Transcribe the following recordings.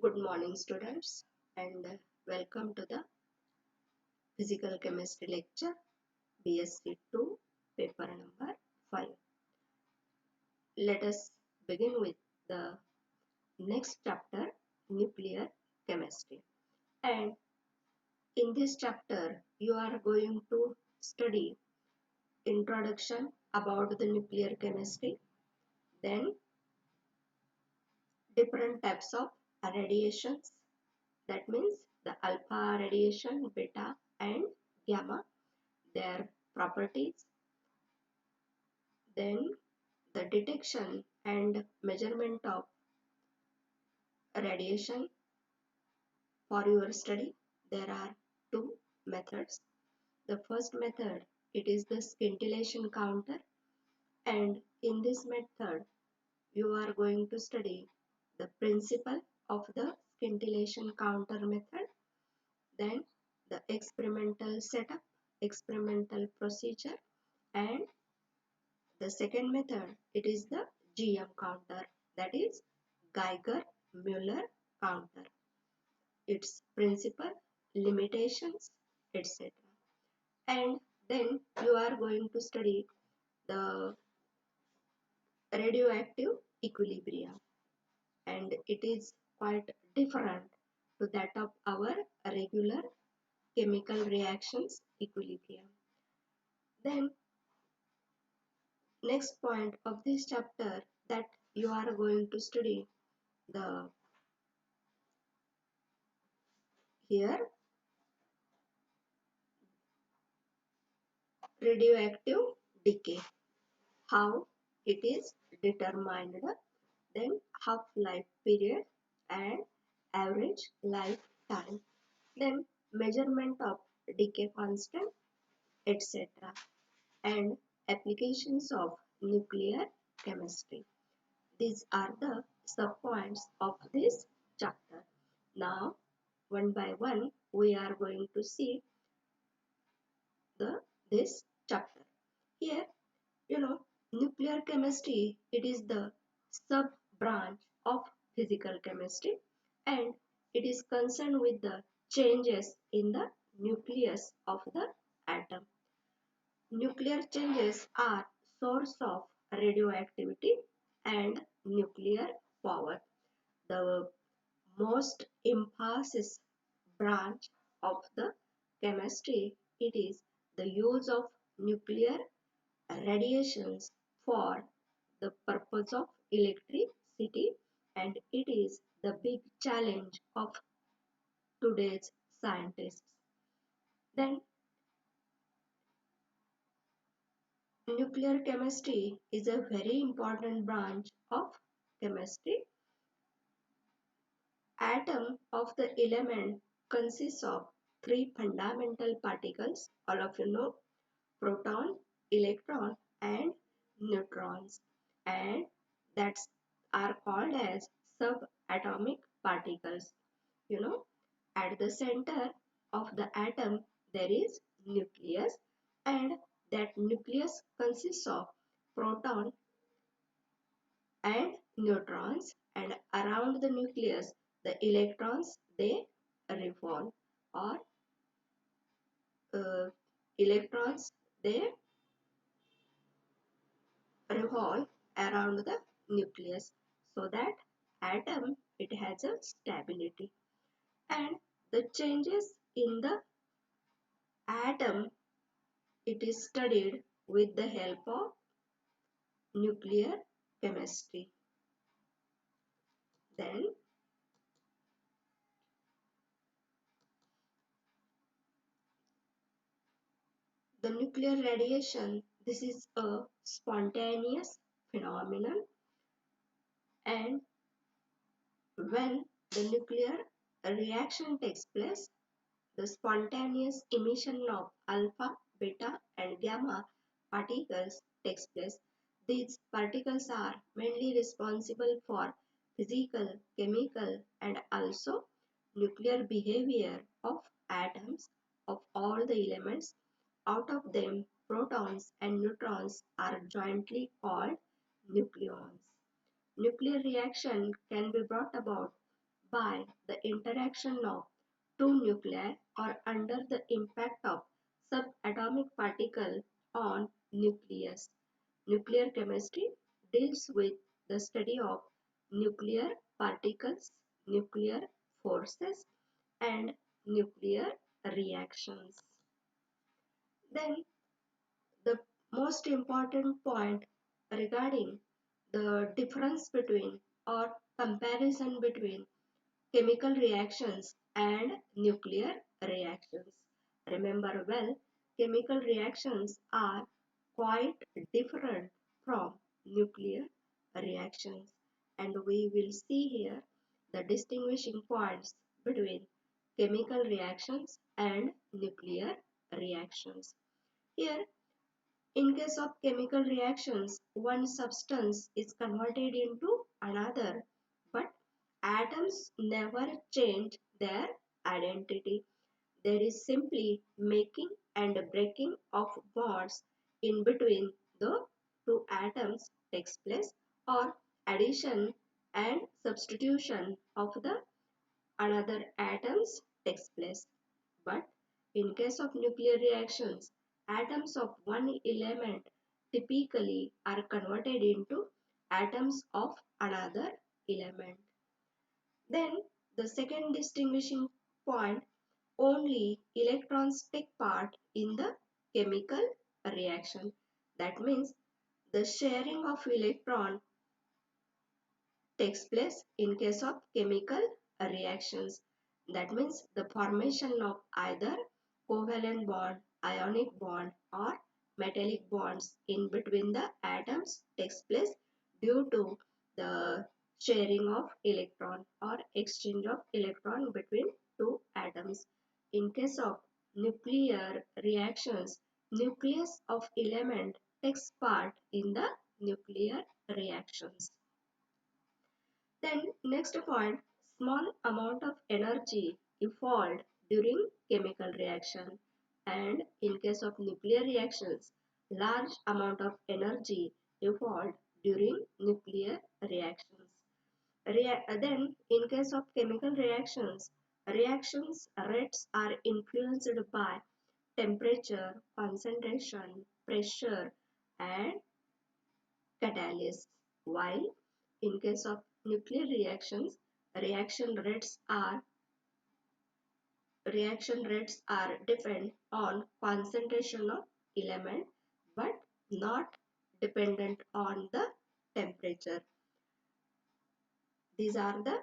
Good morning, students, and welcome to the physical chemistry lecture B.Sc 2, paper number 5. Let us begin with the next chapter, nuclear chemistry. And in this chapter, you are going to study introduction about the nuclear chemistry, then different types of radiations, that means the alpha radiation, beta, and gamma, their properties, then the detection and measurement of radiation. For your study, there are two methods. The first method, it is the scintillation counter, and in this method you are going to study the principle of the scintillation counter method, then the experimental setup, experimental procedure, and the second method, it is the GM counter, that is Geiger-Müller counter, its principle, limitations, etc. And then you are going to study the radioactive equilibrium, and it is quite different to that of our regular chemical reactions equilibrium. Then next point of this chapter, that you are going to study the here radioactive decay, how it is determined, then half-life period and average lifetime, then measurement of decay constant, etc. and applications of nuclear chemistry. These are the subpoints of this chapter. Now, one by one, we are going to see this chapter. Here, nuclear chemistry, it is the sub branch of physical chemistry, and it is concerned with the changes in the nucleus of the atom. Nuclear changes are source of radioactivity and nuclear power. The most emphasis branch of the chemistry, it is the use of nuclear radiations for the purpose of electricity, and it is the big challenge of today's scientists. Then nuclear chemistry is a very important branch of chemistry. Atom of the element consists of three fundamental particles, all of you know, proton, electron, and neutrons, and that are called as subatomic particles. At the center of the atom there is nucleus, and that nucleus consists of proton and neutrons, and around the nucleus the electrons, they revolve, or electrons, they revolve around the nucleus, so that atom, it has a stability. And the changes in the atom, it is studied with the help of nuclear chemistry. Then the nuclear radiation, this is a spontaneous phenomenon, and when the nuclear reaction takes place, the spontaneous emission of alpha, beta, and gamma particles takes place. These particles are mainly responsible for physical, chemical, and also nuclear behavior of atoms of all the elements. Out of them, protons and neutrons are jointly called nucleons. Nuclear reaction can be brought about by the interaction of two nuclei or under the impact of subatomic particle on nucleus. Nuclear chemistry deals with the study of nuclear particles, nuclear forces, and nuclear reactions. Then the most important point regarding the difference between or comparison between chemical reactions and nuclear reactions. Remember well, chemical reactions are quite different from nuclear reactions, and we will see here the distinguishing points between chemical reactions and nuclear reactions. Here, in case of chemical reactions, one substance is converted into another, but atoms never change their identity. There is simply making and breaking of bonds in between the two atoms takes place, or addition and substitution of the another atoms takes place. But in case of nuclear reactions, atoms of one element typically are converted into atoms of another element. Then the second distinguishing point, only electrons take part in the chemical reaction. That means the sharing of electron takes place in case of chemical reactions. That means the formation of either covalent bond, ionic bond, or metallic bonds in between the atoms takes place due to the sharing of electron or exchange of electron between two atoms. In case of nuclear reactions, nucleus of element takes part in the nuclear reactions. Then next point, small amount of energy evolved during chemical reaction, and in case of nuclear reactions, large amount of energy evolved during nuclear reactions. Then in case of chemical reactions, reactions rates are influenced by temperature, concentration, pressure, and catalysts, while in case of nuclear reactions, reaction rates are depend on concentration of element but not dependent on the temperature. These are the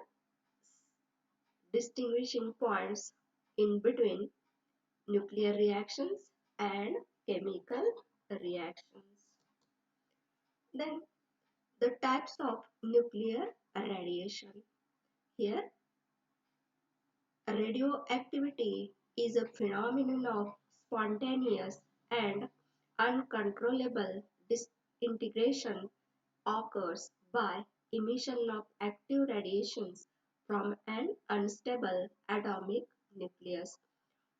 distinguishing points in between nuclear reactions and chemical reactions. Then the types of nuclear radiation. Here, radioactivity is a phenomenon of spontaneous and uncontrollable disintegration occurs by emission of active radiations from an unstable atomic nucleus.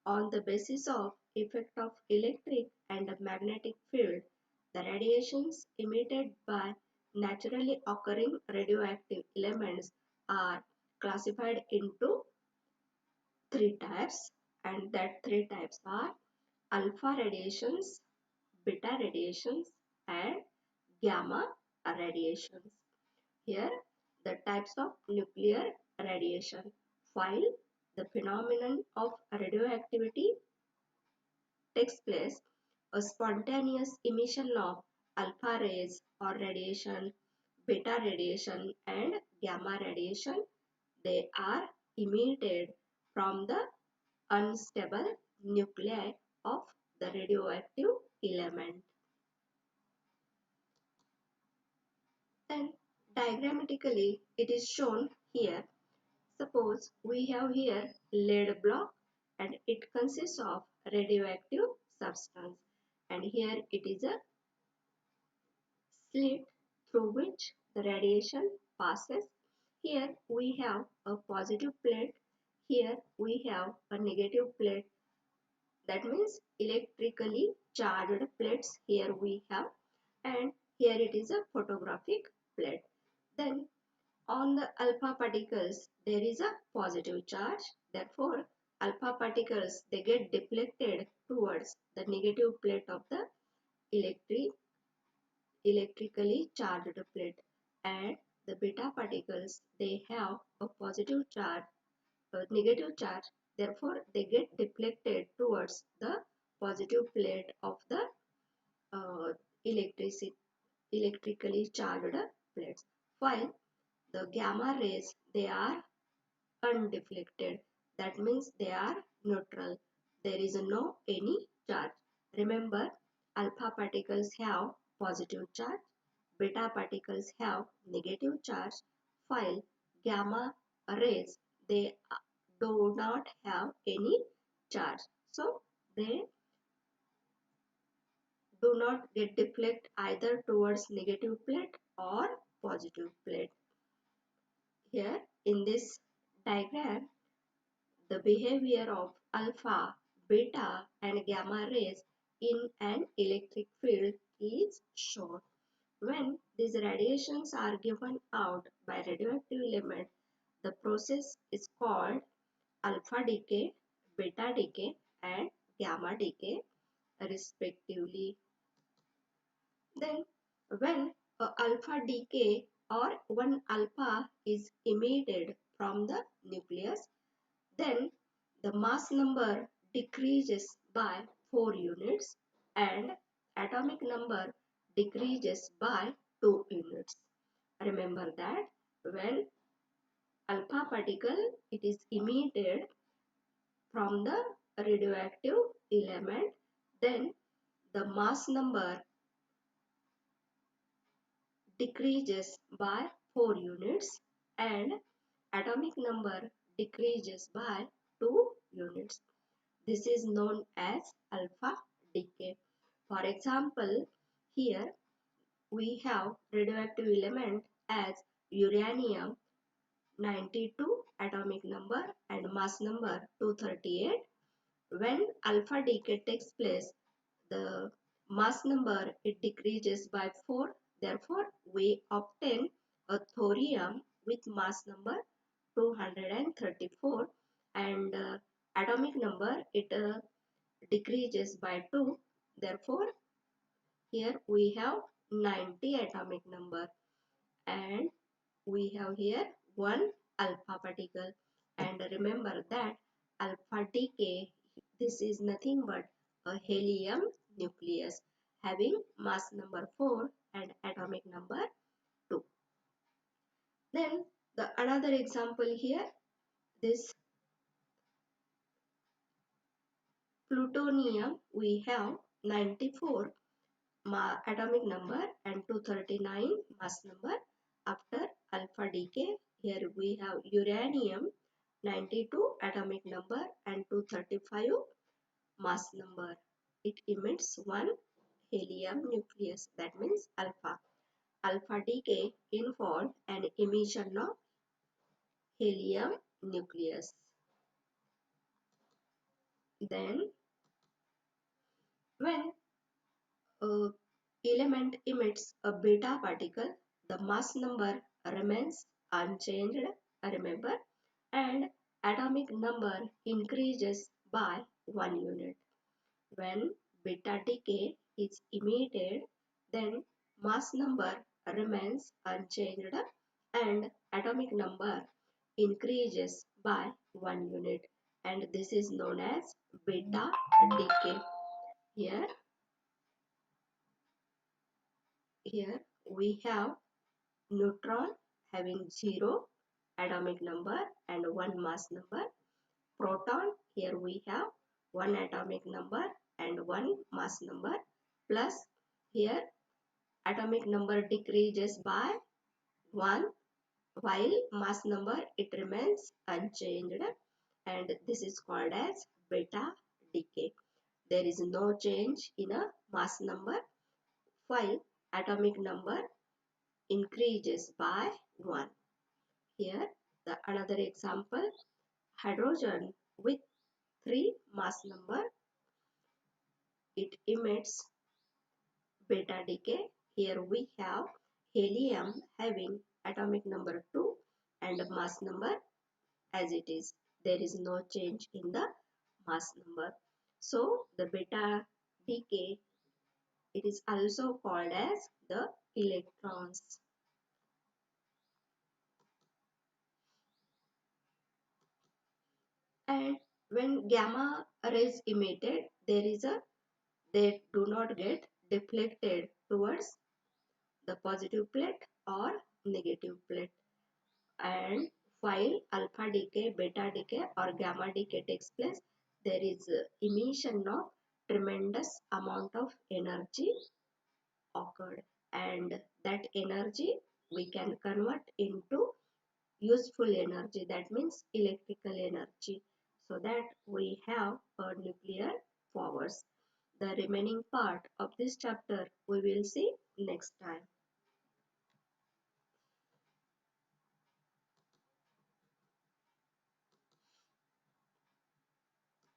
On the basis of effect of electric and magnetic field, the radiations emitted by naturally occurring radioactive elements are classified into three types, and that three types are alpha radiations, beta radiations, and gamma radiations. Here the types of nuclear radiation. While the phenomenon of radioactivity takes place, a spontaneous emission of alpha rays or radiation, beta radiation, and gamma radiation, they are emitted from the unstable nuclei of the radioactive element. Then diagrammatically it is shown here. Suppose we have here lead block and it consists of radioactive substance, and here it is a slit through which the radiation passes. Here we have a positive plate, here we have a negative plate. That means electrically charged plates here we have, and here it is a photographic plate. Then on the alpha particles there is a positive charge. Therefore, alpha particles they get deflected towards the negative plate of the electrically charged plate, and the beta particles they have a positive charge, a negative charge. Therefore, they get deflected towards the positive plate of the uh, electricity electrically charged plates, while the gamma rays they are undeflected. That means they are neutral. There is no any charge. Remember, alpha particles have positive charge, beta particles have negative charge, while gamma rays they do not have any charge. So they do not get deflect either towards negative plate or positive plate. Here in this diagram, the behavior of alpha, beta and gamma rays in an electric field is shown. When these radiations are given out by radioactive element, the process is called alpha decay, beta decay and gamma decay respectively. Then when alpha decay or one alpha is emitted from the nucleus, then the mass number decreases by 4 units and atomic number decreases by 2 units. Remember that when alpha particle it is emitted from the radioactive element, then the mass number decreases by 4 units and atomic number decreases by 2 units. This is known as alpha decay. For example, here we have radioactive element as uranium 92 atomic number and mass number 238. When alpha decay takes place, the mass number it decreases by 4. Therefore, we obtain a thorium with mass number 234 and atomic number it decreases by 2. Therefore, here we have 90 atomic number and we have here one alpha particle. And remember that alpha decay, this is nothing but a helium nucleus having mass number 4 and atomic number 2. Then the another example here, this plutonium we have 94 atomic number and 239 mass number. After alpha decay, here we have uranium 92 atomic number and 235 mass number. It emits one helium nucleus, that means alpha. Alpha decay involves an emission of helium nucleus. Then when a element emits a beta particle, the mass number remains unchanged, remember, and atomic number increases by 1 unit. When beta decay is emitted, then mass number remains unchanged and atomic number increases by 1 unit, and this is known as beta decay. Here Here we have neutron having 0 atomic number and 1 mass number. Proton, here we have 1 atomic number and 1 mass number. Plus here atomic number decreases by 1 while mass number it remains unchanged, and this is called as beta decay. There is no change in a mass number while atomic number increases by 1. Here the another example, hydrogen with 3 mass number, it emits beta decay. Here we have helium having atomic number 2 and mass number as it is. There is no change in the mass number. So the beta decay, it is also called as the electrons. And when gamma rays emitted, they do not get deflected towards the positive plate or negative plate. And while alpha decay, beta decay or gamma decay takes place, there is emission of tremendous amount of energy occurred, and that energy we can convert into useful energy, that means electrical energy, so that we have a nuclear powers. The remaining part of this chapter we will see next time.